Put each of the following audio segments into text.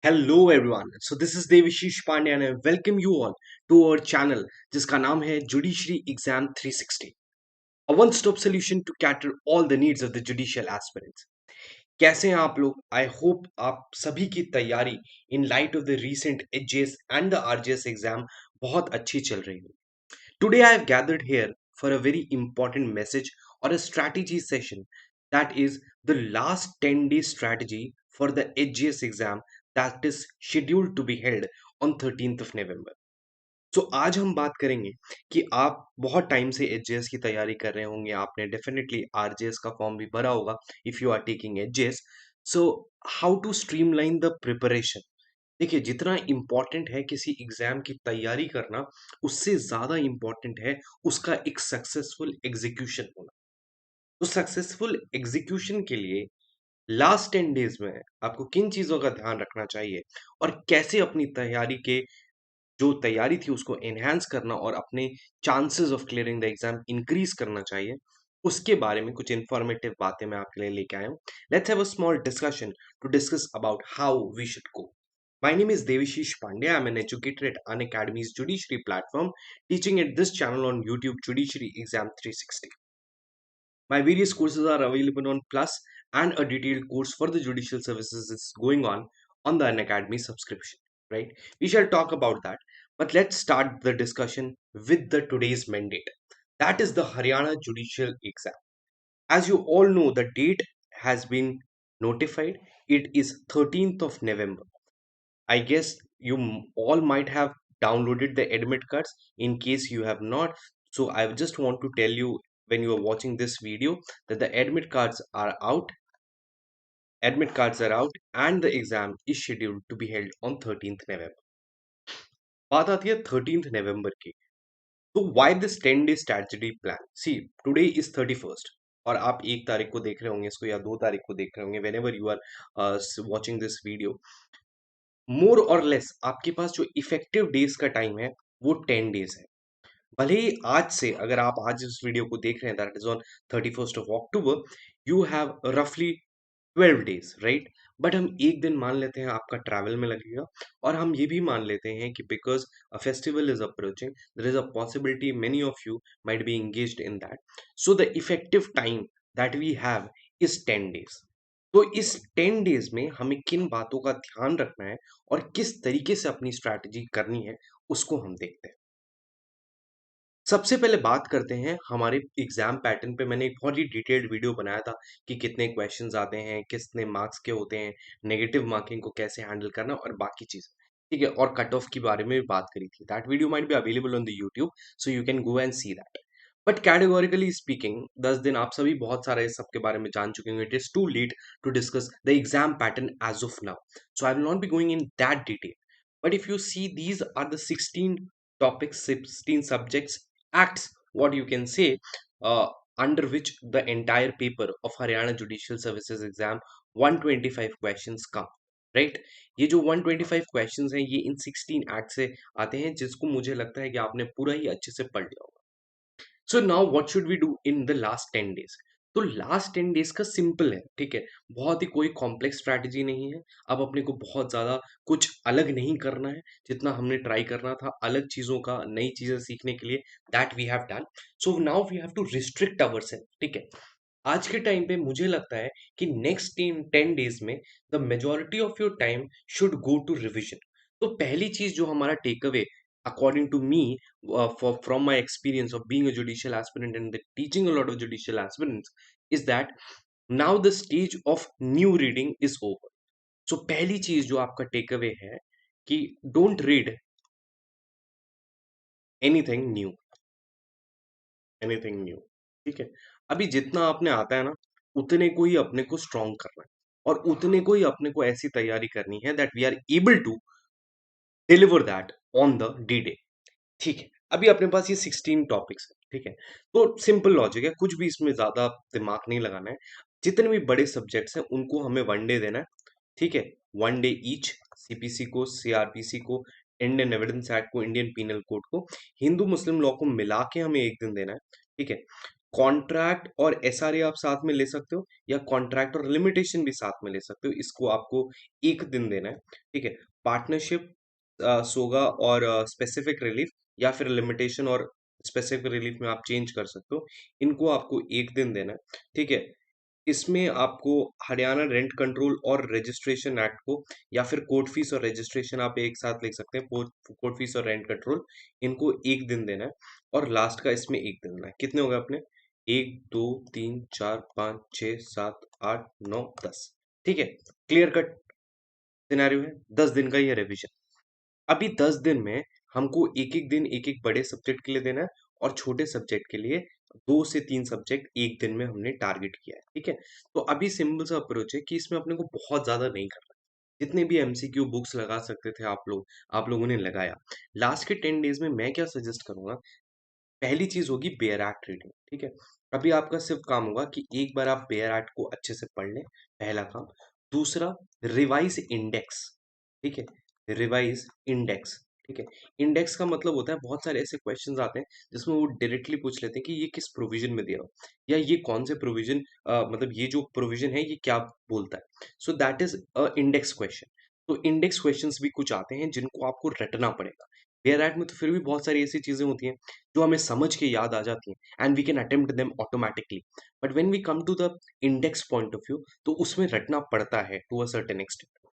Hello everyone. So this is Devashish Pandey and I welcome you all to our channel जिसका नाम है Judiciary Exam 360. A one-stop solution to cater all the needs of the judicial aspirants. कैसे हैं आप लोग? I hope आप सभी की तैयारी in light of the recent HJS and the RJS exam बहुत अच्छी चल रही है. Today I have gathered here for a very important message or a strategy session, that is the last 10-day strategy for the HGS exam that is scheduled to be held on 13th of November. So आज हम बात करेंगे कि आप बहुत time से एचजेएस की तैयारी कर रहे होंगे, आपने डेफिनेटली आरजेएस का फॉर्म भी भरा होगा if you are taking HJS. So how to streamline the preparation. देखिए, जितना इम्पोर्टेंट है किसी एग्जाम की तैयारी करना, उससे ज़्यादा इम्पोर्टेंट है उसका एक सक्सेसफुल एग्जीक्यूशन होना. तो सक्सेसफुल एग्जीक्यूशन के लिए लास्ट 10 डेज में आपको किन चीज़ों का ध्यान रखना चाहिए और कैसे अपनी तैयारी के जो तैयारी थी उसको एनहांस करना और अपने chances of clearing the exam increase करना चाहिए, उसके बारे में कुछ इंफॉर्मेटिव बातें मैं आपके लिए लेके आया हूँ. Let's have a small discussion to discuss about how we should go. My name is Devashish Pandey. I'm an educator at Unacademy's Judiciary platform, teaching at this channel on YouTube, Judiciary Exam 360. My various courses are available on Plus, and a detailed course for the judicial services is going on the Unacademy subscription. Right? We shall talk about that. But let's start the discussion with the today's mandate. That is the Haryana Judicial Exam. As you all know, the date has been notified. It is 13th of November. I guess you all might have downloaded the admit cards. In case you have not, so I just want to tell you when you are watching this video that the admit cards are out. Admit cards are out and the exam is scheduled to be held on 13th November. बात आती है 13th November की. तो why this 10-day strategy plan? See, today is 31st और आप 1 तारीख को देख रहे होंगे इसको या 2 तारीख को देख रहे होंगे whenever you are watching this video. मोर और लेस आपके पास जो इफेक्टिव डेज का टाइम है वो 10 डेज है. भले ही आज से अगर आप आज इस वीडियो को देख रहे हैं, that is on 31st of October, you have रफली 12 डेज, राइट. बट हम एक दिन मान लेते हैं आपका ट्रैवल में लगेगा और हम ये भी मान लेते हैं कि because a festival is approaching, there is a possibility many of you might be engaged in that. So the effective time that we have is 10 days. तो इस 10 डेज में हमें किन बातों का ध्यान रखना है और किस तरीके से अपनी स्ट्रैटेजी करनी है उसको हम देखते हैं. सबसे पहले बात करते हैं हमारे एग्जाम पैटर्न पे. मैंने एक बहुत ही डिटेल्ड वीडियो बनाया था कि कितने क्वेश्चंस आते हैं, कितने मार्क्स के होते हैं, नेगेटिव मार्किंग को कैसे हैंडल करना और बाकी चीज़, ठीक है, और कट ऑफ के बारे में भी बात करी थी. That video might be available on the YouTube, so you can go and see that. But categorically speaking 10 दिन आप सभी बहुत सारे इस सब के बारे में जान चुके होंगे. It is too late to discuss the exam pattern as of now, so I will not be going in that detail. But if you see, these are the 16 topics, 16 subjects, acts, what you can say, under which the entire paper of Haryana Judicial Services exam 125 questions come, right. ये जो 125 questions हैं ये इन 16 acts से आते हैं जिसको मुझे लगता है कि आपने पूरा ही अच्छे से पढ़ लिया होगा. So now what should we do in the last 10 days. तो लास्ट 10 डेज का सिंपल है, ठीक है, बहुत ही कोई कॉम्प्लेक्स स्ट्रैटेजी नहीं है. अब अपने को बहुत ज्यादा कुछ अलग नहीं करना है, जितना हमने ट्राई करना था अलग चीजों का, नई चीजें सीखने के लिए, that we have done. So now we have to restrict our self, ठीक है. आज के टाइम पे मुझे लगता है कि नेक्स्ट 10 डेज में the majority of your time should go to revision. तो पहली चीज जो हमारा take away according to me, from my experience of being a judicial aspirant and teaching a lot of judicial aspirants, is that now the stage of new reading is over. So पहली चीज जो आपका take away है कि don't read anything new, anything new, ठीक है. अभी जितना आपने आता है ना, उतने को ही अपने को स्ट्रॉन्ग करना है और उतने को ही अपने को ऐसी तैयारी करनी है that we are able to deliver that on the D-Day. ठीक है. अभी अपने पास ये 16 टॉपिक्स है, ठीक है. तो सिंपल लॉजिक है, कुछ भी इसमें ज्यादा दिमाग नहीं लगाना है. जितने भी बड़े सब्जेक्ट्स हैं उनको हमें 1 डे देना है, ठीक है. 1 डे ईच. सीपीसी को, सीआरपीसी को, इंडियन एविडेंस एक्ट को, इंडियन पीनल कोड को, हिंदू मुस्लिम लॉ को मिला के हमें एक दिन देना है, ठीक है. कॉन्ट्रैक्ट और एसआरए आप साथ में ले सकते हो, या कॉन्ट्रैक्ट और लिमिटेशन भी साथ में ले सकते हो। इसको आपको 1 दिन देना है, ठीक है? पार्टनरशिप, सोगा और स्पेसिफिक रिलीफ, या फिर लिमिटेशन और स्पेसिफिक रिलीफ में आप चेंज कर सकते हो। इनको आपको 1 दिन देना है, ठीक है? इसमें आपको हरियाणा रेंट कंट्रोल और रजिस्ट्रेशन एक्ट को, या फिर कोर्ट फीस और रजिस्ट्रेशन आप एक साथ लिख सकते हैं, कोर्ट फीस और रेंट कंट्रोल, इनको 1 दिन देना है। और लास्ट का इसमें 1 दिन देना है। कितने हो गए अपने? 1, 2, 3, 4, 5, 6, 7, 8, 9, 10। ठीक है? क्लियर कट सिनेरियो है। 10 दिन का ये रिवीजन। अभी 10 दिन में हमको एक-एक दिन एक-एक बड़े सब्जेक्ट के लिए देना है, और छोटे सब्जेक्ट के लिए 2 से 3 सब्जेक्ट 1 दिन में हमने टारगेट किया है, ठीक है? तो अभी सिंपल सा अप्रोच है कि इसमें अपने को बहुत ज़्यादा नहीं करना। जितने भी एमसीक्यू बुक्स लगा सकते थे आप लोगों ने लगाया। लास्ट के 10 डेज़ में मैं क्या सजेस्ट करूँगा, पहली चीज़ होगी बेयर एक्ट रीडिंग, ठीक है? अभी आपका सिर्फ़ काम होगा कि एक बार आप बेयर एक्ट को अच्छे से पढ़ लें, पहला काम। दूसरा, रिवाइज़ इंडेक्स, ठीक है? रिवाइज़ इंडेक्स, ठीक है? इंडेक्स का मतलब होता है, बहुत सारे ऐसे क्वेश्चन्स आते हैं जिसमें वो डायरेक्टली पूछ लेते हैं कि ये किस प्रोविज़न में दिया हो, या ये कौन से प्रोविज़न, मतलब ये जो प्रोविज़न है ये क्या बोलता है? So that is a index question. तो इंडेक्स क्वेश्चन्स भी कुछ आते हैं जिनको आपको रटना पड़ेगा। बेयर एक्ट में तो फिर भी बहुत सारी ऐसी चीज़ें होती हैं जो हमें समझ के याद आ जाती हैं, and we can attempt them automatically. But when we come to the index point of view, तो उसमें रटना पड़ता है to a certain extent.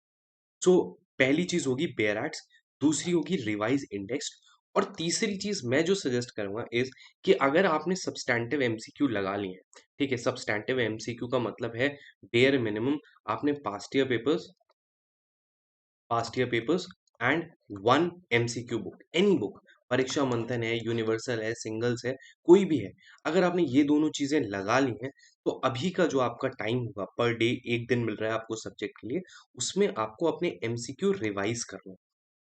So पहली चीज होगी बेयर एड्स, दूसरी होगी रिवाइज इंडेक्स, और तीसरी चीज मैं जो सजेस्ट करूंगा इज कि अगर आपने सब्सटैंटिव एमसीक्यू लगा लिए हैं, ठीक है? सब्सटैंटिव एमसीक्यू का मतलब है बेयर मिनिमम आपने past year papers and 1 MCQ book, any book, परीक्षा मंथन है, यूनिवर्सल है, सिंगल्स है, कोई भी है। अगर आपने ये दोनों चीजें लगा ली हैं, तो अभी का जो आपका टाइम होगा, पर डे 1 दिन मिल रहा है आपको सब्जेक्ट के लिए, उसमें आपको अपने एमसीक्यू रिवाइज करना है।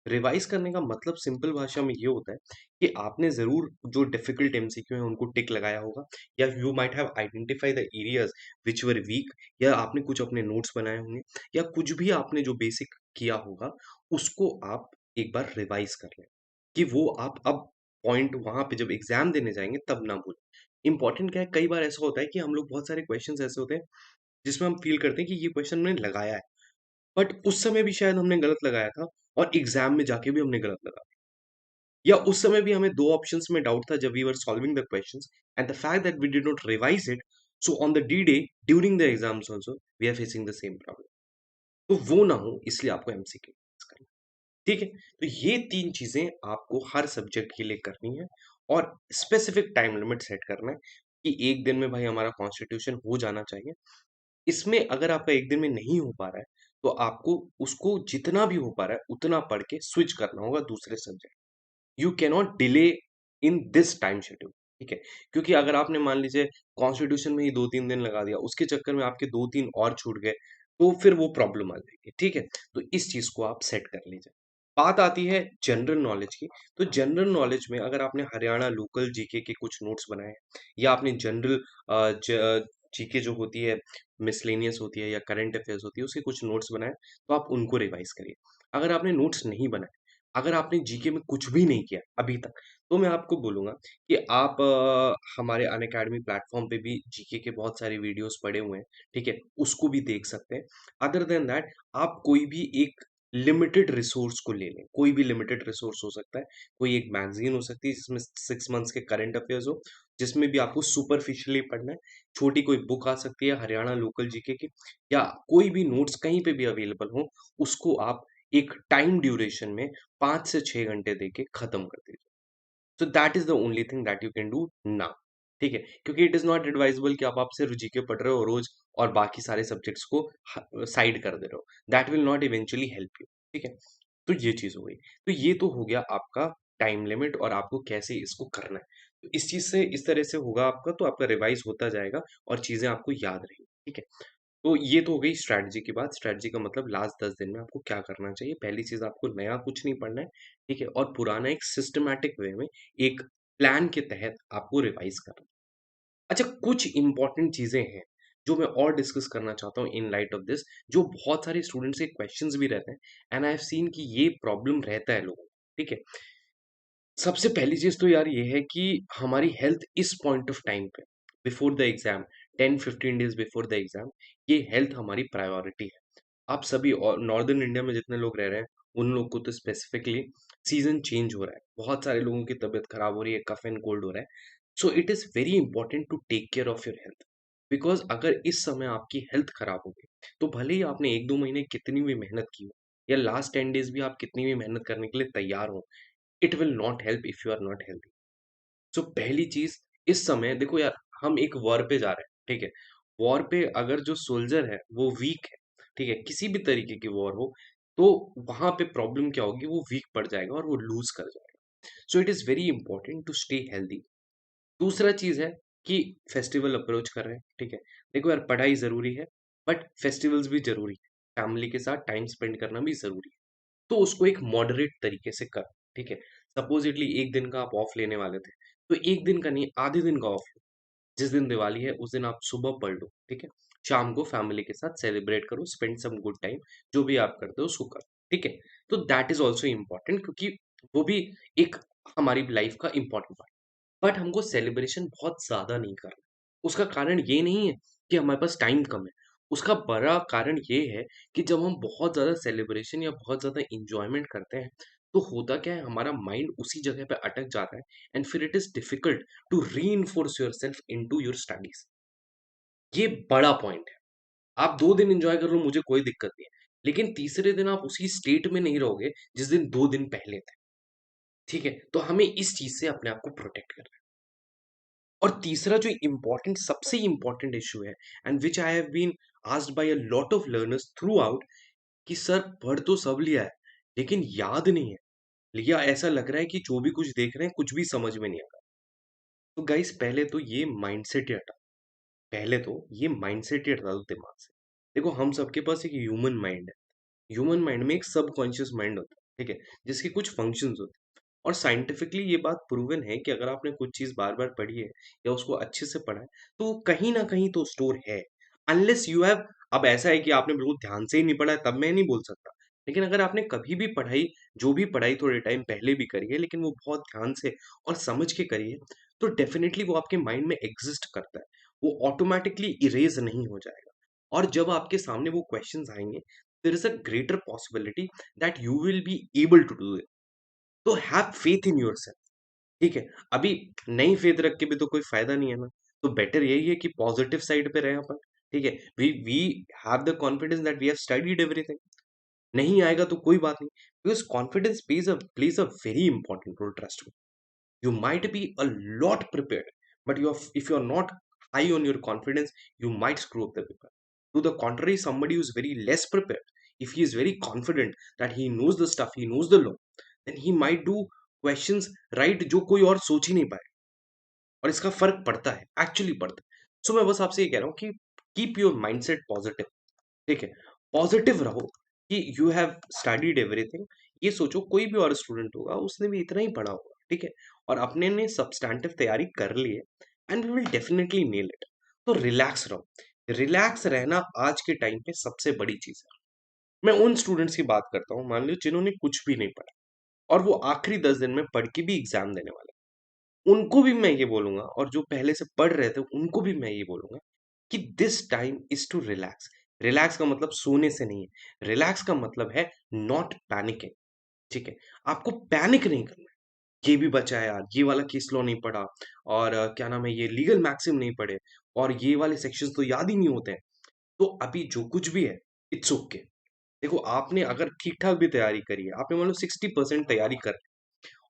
रिवाइज करने का मतलब सिंपल भाषा में ये होता है कि आपने ज़रूर जो डिफिकल्ट एमसीक्यू हैं उनको टिक लगाया होगा, या you might have identify the areas which were weak, या आपने कुछ अपने नोट्स बनाए होंगे, या कुछ भी आपने जो बेसिक किया होगा, उसको आप एक बार रिवाइज कर लें, कि वो आप अब पॉइंट वहाँ पे जब एग्ज़ाम देने जाएँगे तब ना भूलें। इम्पोर्टेंट क्या है, कई बार ऐसा होता है कि हम लोग, बहुत सारे क्वेश्चन्स ऐसे होते हैं जिसमें हम फ़ील करते हैं कि ये क्वेश्चन हमने लगाया है, बट उस समय भी शायद हमने गलत लगाया था, और एग्ज़ाम में जाके भी हमने गलत लगा, या उस समय भी हमें 2 ऑप्शंस में डाउट था जब we were solving the questions, and the fact that we did not revise it, so on the D day during the exams also we are facing the same problem. तो वो ना हो, इसलिए आपको MCQ करना, ठीक है? तो ये 3 चीजें आपको हर सब्जेक्ट के लिए करनी है, और स्पेसिफिक टाइम लिमिट सेट करना है कि 1 दिन में भाई हमारा कॉन्स्टिट्यूशन हो जाना चाहिए। इसमें अगर आपका 1 दिन में नहीं हो पा रहा है, तो आपको उसको जितना भी हो पा रहा है उतना पढ़ के स्विच करना होगा दूसरे subject. You cannot delay in this time schedule, ठीक है? क्योंकि अगर आपने मान लीजिए कॉन्स्टिट्यूशन में ही 2-3 दिन लगा दिया, उसके चक्कर में आपके 2-3 और छूट गए, तो फिर वो प्रॉब्लम आ जाएगी, ठीक है? तो इस चीज़ को आप सेट कर लीजिए। बात आती है जनरल नॉलेज की, तो जनरल नॉलेज में अगर आपने हरियाणा लोकल जीके के कुछ नोट्स बनाए हैं, या आपने जनरल जीके जो होती है, मिसलेनियस होती है या करंट अफेयर्स होती है, उसके कुछ नोट्स बनाए, तो आप उनको रिवाइज करिए। अगर आपने नोट्स नहीं बनाए, अगर आपने जीके में कुछ भी नहीं किया अभी तक, तो मैं आपको बोलूँगा कि आप हमारे अनअकैडमी प्लेटफ़ॉर्म पे भी जीके के बहुत सारे वीडियोज़ पड़े हुए हैं, ठीक है? उसको भी देख सकते हैं। अदर देन दैट, आप कोई भी एक लिमिटेड रिसोर्स को ले लें, कोई भी लिमिटेड रिसोर्स हो सकता है। कोई एक मैगज़ीन हो सकती है जिसमें 6 मंथ्स के करंट अफेयर्स हो, जिसमें भी आपको सुपरफिशियली पढ़ना है। छोटी कोई बुक आ सकती है हरियाणा लोकल जीके की, या कोई भी नोट्स कहीं पे भी अवेलेबल हो, उसको आप एक टाइम ड्यूरेशन में 5 से 6 घंटे देके खत्म कर दीजिए। So that is the only thing that you can do now, ठीक है? क्योंकि इट इज़ नॉट एडवाइजेबल कि आप सिर्फ जीके पढ़ रहे हो रोज़, और बाकी सारे सब्जेक्ट्स को साइड कर दे रहे हो। That will not eventually help you, ठीक है? तो ये चीज़ हो गई। तो ये तो हो गया आपका टाइम लिमिट, और आपको कैसे इसको करना है। तो इस चीज़ से, इस तरह से होगा आपका, तो आपका रिवाइज़ होता जाएगा और चीज़ें आपको याद रहेंगी, ठीक है? तो ये तो हो गई स्ट्रैटेजी की बात। स्ट्रैटेजी का मतलब लास्ट 10 दिन में आपको क्या करना चाहिए। पहली चीज़, आपको नया कुछ नहीं पढ़ना है, ठीक है? और पुराना एक सिस्टमैटिक वे में, एक प्लान के तहत आपको रिवाइज़ करना है। अच्छा, कुछ इम्पोर्टेंट चीज़ें हैं, जो मैं और डिस्कस करना चाहता हूँ इन लाइट ऑफ दिस, जो बहुत सारे स्टूडेंट्स के क्वेश्चंस भी रहते हैं, एंड आई हैव सीन कि ये प्रॉब्लम रहता है लोगों को, ठीक है? सबसे पहली चीज़ तो यार ये है कि हमारी हेल्थ इस पॉइंट ऑफ टाइम पे, before the exam, 10-15 days before the exam, ये हेल्थ हमारी प्रायोरिटी है। आप सभी और नॉर्दर्न इंडिया में जितने लोग रह रहे हैं, उन लोग को तो स्पेसिफिकली सीजन चेंज हो रहा है, बहुत सारे लोगों की तबीयत खराब हो रही है, कफ एंड कोल्ड हो रहा है। So it is very important to take care of your health, because अगर इस समय आपकी हेल्थ खराब हो गई, तो भले ही आपने 1-2 महीने कितनी भी मेहनत की हो, या लास्ट 10 डेज भी आप कितनी भी मेहनत करने के लिए तैयार हो, it will not help if you are not healthy. So पहली चीज, इस समय देखो यार, हम एक वॉर पे जा रहे हैं, ठीक है। वॉर पे अगर जो सोल्जर है वो वीक है, ठीक है, किसी भी तरीके की वॉर हो, तो वहां पे प्रॉब्लम क्या होगी, वो वीक पड़ जाएगा और वो लूज कर जाएगा। So it is very important to stay healthy. दूसरा चीज है कि फेस्टिवल अप्रोच कर रहे हैं, ठीक है। देखो यार, पढ़ाई जरूरी है, बट फेस्टिवल्स भी जरूरी है, फैमिली के साथ टाइम स्पेंड करना भी जरूरी है। तो उसको एक मॉडरेट तरीके से कर, ठीक है। सपोजिटली एक दिन का आप ऑफ लेने वाले थे, तो एक दिन का नहीं, आधे दिन का ऑफ लो। जिस दिन दिवाली है उस दिन आप सुबह पढ़ लो, ठीक है। शाम को फैमिली के साथ सेलिब्रेट करो, स्पेंड सम गुड टाइम, जो भी आप करते हो उसको करो, ठीक है। तो दैट इज ऑल्सो इम्पोर्टेंट, क्योंकि वो भी एक हमारी लाइफ का इम्पोर्टेंट पार्ट। बट हमको सेलिब्रेशन बहुत ज्यादा नहीं करना। उसका कारण ये नहीं है कि हमारे पास टाइम कम है, उसका बड़ा कारण ये है कि जब हम बहुत ज्यादा सेलिब्रेशन या बहुत ज्यादा इंजॉयमेंट करते हैं, तो होता क्या है, हमारा माइंड उसी जगह पे अटक जाता है, एंड फिर it is difficult to reinforce your self into your studies. ये बड़ा पॉइंट है। आप 2 दिन एंजॉय कर लो, मुझे कोई दिक्कत नहीं है, लेकिन तीसरे दिन आप उसी स्टेट में नहीं रहोगे जिस दिन 2 दिन पहले थे, ठीक है। तो हमें इस चीज से अपने आप को प्रोटेक्ट करना है। और तीसरा जो इम्पोर्टेंट, सबसे इम्पोर्टेंट इश्यू है, and which I have been asked by a lot of learners throughout, कि सर पढ़ तो सब लिया है, लेकिन याद नहीं है, लिया ऐसा लग रहा है कि जो भी कुछ देख रहे हैं कुछ भी समझ में नहीं आ रहा। तो गाइस, पहले तो ये माइंडसेट ही हटा, पहले तो ये माइंडसेट ही हटा दो दिमाग से। देखो, हम सबके पास एक ह्यूमन माइंड है, ह्यूमन माइंड में एक सबकॉन्शियस माइंड होता है, ठीक है, जिसके कुछ फंक्शंस होते हैं। और साइंटिफिकली ये बात प्रूवन है कि अगर आपने कुछ चीज बार बार पढ़ी है, या उसको अच्छे से पढ़ा है, तो वो कहीं ना कहीं तो स्टोर है। अनलेस यू हैव, अब ऐसा है कि आपने बिल्कुल ध्यान से ही नहीं पढ़ा है, तब मैं नहीं बोल सकता। लेकिन अगर आपने कभी भी पढ़ाई, जो भी पढ़ाई थोड़े टाइम पहले भी करी है, लेकिन वो बहुत ध्यान से और समझ के करी है, तो डेफिनेटली वो आपके माइंड में एग्जिस्ट करता है, वो ऑटोमेटिकली इरेज नहीं हो जाएगा। और जब आपके सामने वो क्वेश्चंस आएंगे, there is a greater possibility that you will be able to do it. तो हैव फेथ इन योरसेल्फ, ठीक है। अभी नई फेथ रख के भी तो कोई फायदा नहीं है ना। तो बेटर यही है कि पॉजिटिव साइड पे रहे अपन, ठीक है। We have the confidence that we have studied everything. नहीं आएगा तो कोई बात नहीं, because confidence plays a very important role, trust me. You might be a lot prepared, but if you're not high on your confidence, you might screw up the paper. To the contrary, somebody who's very less prepared, if he is very confident that he knows the stuff, he knows the law, then he might do questions right जो कोई और सोच ही नहीं पाए। और इसका फर्क पड़ता है, एक्चुअली पड़ता है। सो मैं बस आपसे ये कह रहा हूँ कि कीप योर माइंडसेट पॉजिटिव, ठीक है। पॉजिटिव रहो कि यू हैव स्टडीड एवरीथिंग। ये सोचो, कोई भी और स्टूडेंट होगा, उसने भी इतना ही पढ़ा होगा, ठीक है, और अपने ने सब्सटैंटिव तैयारी कर ली है, and we will definitely nail it. तो रिलैक्स रहो। रिलैक्स रहना आज के टाइम पे सबसे बड़ी चीज है। मैं उन स्टूडेंट्स की बात करता हूँ, मान लो जिन्होंने कुछ भी नहीं पढ़ा, और वो आखिरी 10 दिन में पढ़ के भी एग्जाम देने वाले, उनको भी मैं ये बोलूंगा, और जो पहले से पढ़ रहे थे उनको भी मैं ये बोलूंगा, कि this time is to relax. Relax का मतलब सोने से नहीं है, रिलैक्स का मतलब है नॉट पैनिकिंग, ठीक है। आपको पैनिक नहीं करना है। ये भी बचा है यार, ये वाला केस लॉ नहीं पढ़ा, और क्या नाम है, ये लीगल मैक्सिम नहीं पढ़े, और ये वाले सेक्शंस तो याद ही नहीं होते हैं। तो अभी जो कुछ भी है, इट्स ओके। देखो, आपने अगर ठीक ठाक भी तैयारी करी है, आपने मान लो 60% तैयारी कर,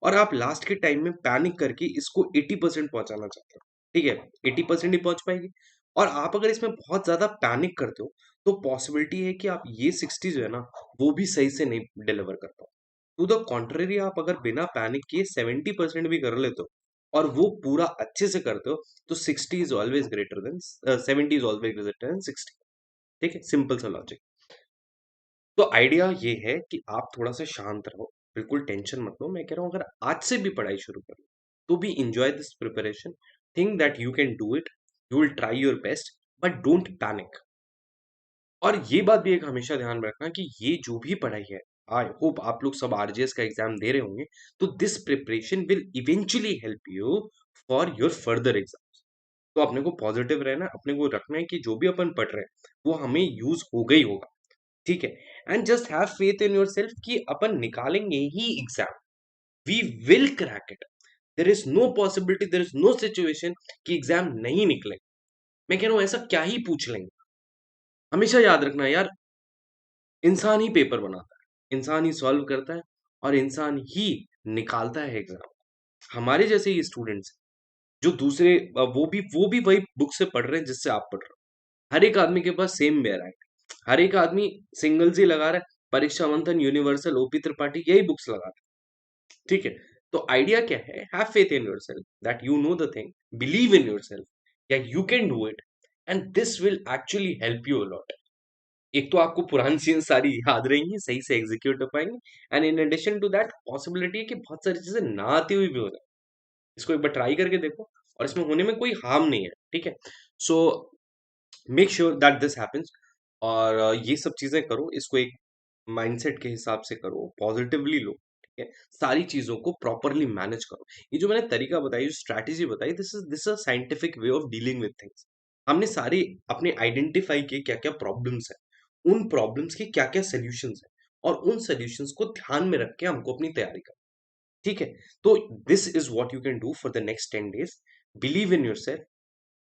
और आप लास्ट के टाइम में पैनिक करके इसको 80% पहुंचाना चाहते हो, ठीक है, 80% ही पहुंच पाएगी। और आप अगर इसमें बहुत ज्यादा पैनिक करते हो, तो पॉसिबिलिटी है कि आप ये 60 जो है ना, वो भी सही से नहीं डिलीवर कर पाओ। टू द कॉन्ट्ररी, आप अगर बिना पैनिक किए 70% भी कर लेते हो, और वो पूरा अच्छे से करते हो, तो 60 is always greater than 70 is always greater than 60, ठीक है। सिंपल सा लॉजिक। तो आइडिया ये है कि आप थोड़ा-सा शांत रहो, बिल्कुल टेंशन मत लो। मैं कह रहा हूँ, अगर आज से भी पढ़ाई शुरू कर लो, तो भी enjoy this preparation, think that you can do it, you will try your best, but don't panic. और ये बात भी एक हमेशा ध्यान में रखना कि ये जो भी पढ़ाई है, आई होप आप लोग सब आरजेएस का एग्ज़ाम दे रहे होंगे, तो this preparation will eventually help you for your further exams. तो अपने को पॉजिटिव रहना है, अपने को रखना है कि जो भी अपन पढ़ रहे हैं वो हमें यूज होगा ही होगा, ठीक है। And just have faith in yourself कि अपन निकालेंगे ही exam, we will crack it. There is no possibility, there is no situation कि एग्जाम नहीं निकले। मैं कह रहा हूं ऐसा क्या ही पूछ लेंगे। हमेशा याद रखना यार, इंसान ही पेपर बनाता है, इंसान ही सॉल्व करता है, और इंसान ही निकालता है एग्जाम। हमारे जैसे ही स्टूडेंट्स जो दूसरे वो भी वही बुक से पढ़ रहे हैं जिससे आप पढ़ रहे हो। हर एक आदमी के पास सेम बेयर है, हर एक आदमी सिंगल्स ही लगा रहा है, परीक्षा मंथन, यूनिवर्सल, ओपी त्रिपाठी यही बुक्स लगा रहा है, ठीक है। तो आइडिया क्या है, have faith in yourself that you know the thing, believe in yourself that you can do it, and this will actually help you a lot. एक तो आपको पुरानी चीजें सारी याद रहेंगी, सही से एग्जीक्यूट हो पाएंगे, and in addition to that possibility है कि बहुत सारी चीजें ना आती हुई भी हो जाए। इसको एक बार ट्राई करके देखो, और इसमें होने में कोई हार्म नहीं है, ठीक है। So make sure that this happens, और ये सब चीजें करो, इसको एक माइंडसेट के हिसाब से करो, पॉजिटिवली लो, ठीक है। सारी चीजों को प्रॉपरली मैनेज करो। ये जो मैंने तरीका बताई, जो स्ट्रैटेजी बताई, this a scientific way of dealing with things. हमने सारे अपने आइडेंटिफाई किए क्या क्या प्रॉब्लम्स है, उन प्रॉब्लम्स के क्या क्या सोल्यूशंस है, और उन सोल्यूशंस को ध्यान में रख के हमको अपनी तैयारी करनी, ठीक है। तो this is what you can do for the next 10 days। Believe in yourself,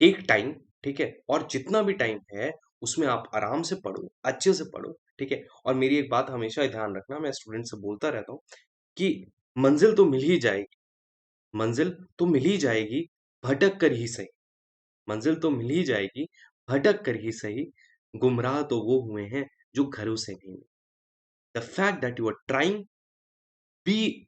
take time, ठीक है, और जितना भी टाइम है उसमें आप आराम से पढ़ो, अच्छे से पढ़ो, ठीक है। और मेरी एक बात हमेशा ध्यान रखना, मैं स्टूडेंट से बोलता रहता हूँ कि मंजिल तो मिल ही जाएगी, मंजिल तो मिल ही जाएगी, भटक कर ही सही। मंजिल तो मिल ही जाएगी, भटक कर ही सही। गुमराह तो वो हुए हैं जो घरों से नहीं। The fact that you are trying, be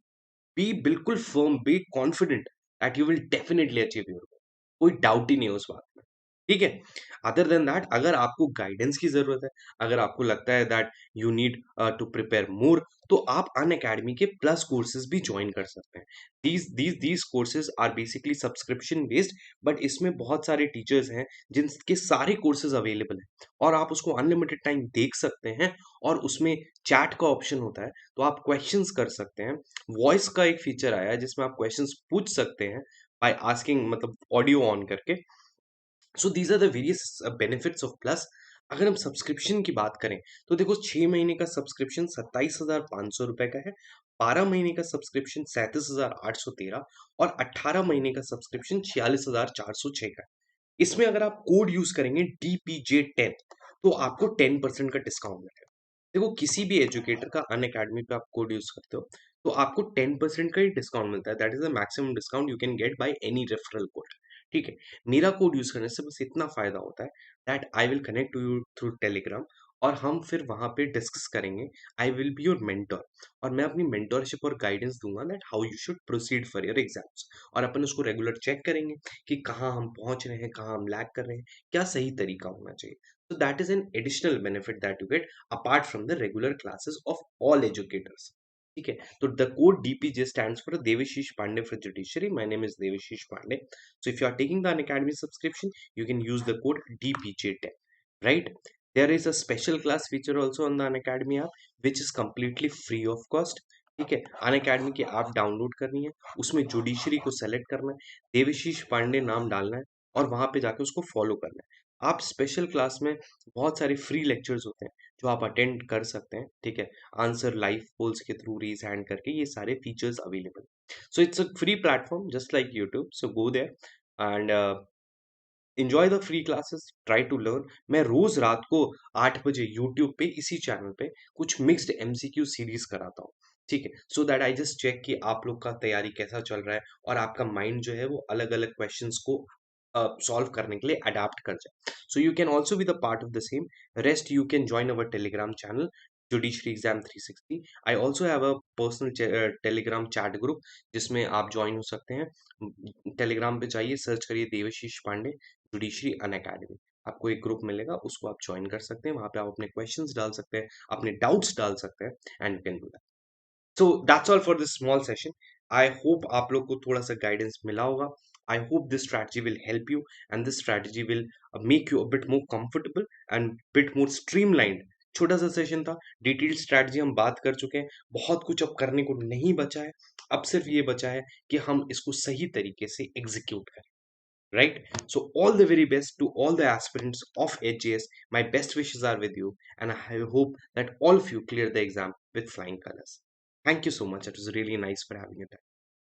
be बिल्कुल firm, be confident that you will definitely achieve your goal. कोई डाउट ही नहीं है उस बात में, ठीक है। अदर देन दैट, अगर आपको गाइडेंस की जरूरत है, अगर आपको लगता है that you need to prepare more, तो आप अन अकेडमी के प्लस कोर्सेज भी ज्वाइन कर सकते हैं। These courses are basically subscription based, but इसमें बहुत सारे टीचर्स हैं जिनके सारे कोर्सेज अवेलेबल हैं, और आप उसको अनलिमिटेड टाइम देख सकते हैं। और उसमें चैट का ऑप्शन होता है, तो आप क्वेश्चंस कर सकते हैं। वॉइस का एक फीचर आया है जिसमें आप क्वेश्चंस पूछ सकते हैं बाय आस्किंग, मतलब ऑडियो ऑन करके। So these are the various benefits of plus. अगर हम सब्सक्रिप्शन की बात करें, तो देखो 6 महीने का सब्सक्रिप्शन 27,500 रुपए का है, 12 महीने का सब्सक्रिप्शन 37,813, और 18 महीने का सब्सक्रिप्शन 46,406 का है। इसमें अगर आप कोड यूज करेंगे DPJ10, तो आपको 10% का डिस्काउंट मिलेगा। देखो किसी भी एजुकेटर का अन अकेडमी पे आप कोड यूज करते हो, तो आपको 10% का ही डिस्काउंट मिलता है। That is the maximum discount you can get by any referral code, ठीक है। मेरा कोड यूज करने से बस इतना फायदा होता है that I will connect to you through Telegram, और हम फिर वहां पे डिस्कस करेंगे। I will be your mentor, और मैं अपनी मेंटरशिप और गाइडेंस दूंगा that how you should proceed for your exams. और अपन उसको रेगुलर चेक करेंगे कि कहाँ हम पहुंच रहे हैं, कहाँ हम लैग कर रहे हैं, क्या सही तरीका होना चाहिए। So that is an additional benefit that you get apart from the regular classes of all educators. ठीक है, तो the code DPJ stands for Devashish Pandey for Judiciary. My name is Devashish Pandey. So if you are taking the Unacademy subscription, you can use the code DPJ10. Right? There is a special class feature also on the Unacademy app, which is completely free of cost. ठीक है, Unacademy की app download करनी है, उसमें judiciary को select करना है, देवशीष पांडे नाम डालना है, और वहां पे जाके उसको फॉलो करना है। आप स्पेशल क्लास में बहुत सारे फ्री लेक्चर्स होते हैं जो आप अटेंड कर सकते हैं, ठीक है। आंसर लाइव पोल्स के थ्रू रेज हैंड करके, ये सारे features available. So it's a free platform just like YouTube, so go there and enjoy the free classes, try to learn. मैं रोज रात को 8 बजे यूट्यूब पे इसी चैनल पे कुछ मिक्स्ड MCQ सीरीज कराता हूँ, ठीक है। So that I just check कि आप लोग का तैयारी कैसा चल रहा है, और आपका माइंड जो है वो अलग अलग क्वेश्चंस को सॉल्व करने के लिए अडेप्ट कर जाए। So you can also be the part of the same. Rest you can join our Telegram channel judiciary exam 360। I also have a personal Telegram chat group जिसमें आप ज्वाइन हो सकते हैं। टेलीग्राम पे जाइए, सर्च करिए देवशीष पांडे जुडिशरी अन academy, आपको एक ग्रुप मिलेगा, उसको आप ज्वाइन कर सकते हैं। वहां पे आप अपने क्वेश्चंस डाल सकते हैं, अपने डाउट्स डाल सकते हैं, and you can do that. So that's all for this small session. I hope आप लोग को थोड़ा सा गाइडेंस मिला होगा। I hope this strategy will help you, and this strategy will make you a bit more comfortable and bit more streamlined. छोटा सा session था, डिटेल्ड स्ट्रैटेजी हम बात कर चुके हैं, बहुत कुछ अब करने को नहीं बचा है। अब सिर्फ ये बचा है कि हम इसको सही तरीके से एग्जीक्यूट करें। right? So all the very best to all the aspirants of HGS. My best wishes are with you, and I hope that all of you clear the exam with flying colors. Thank you so much. It was really nice for having you.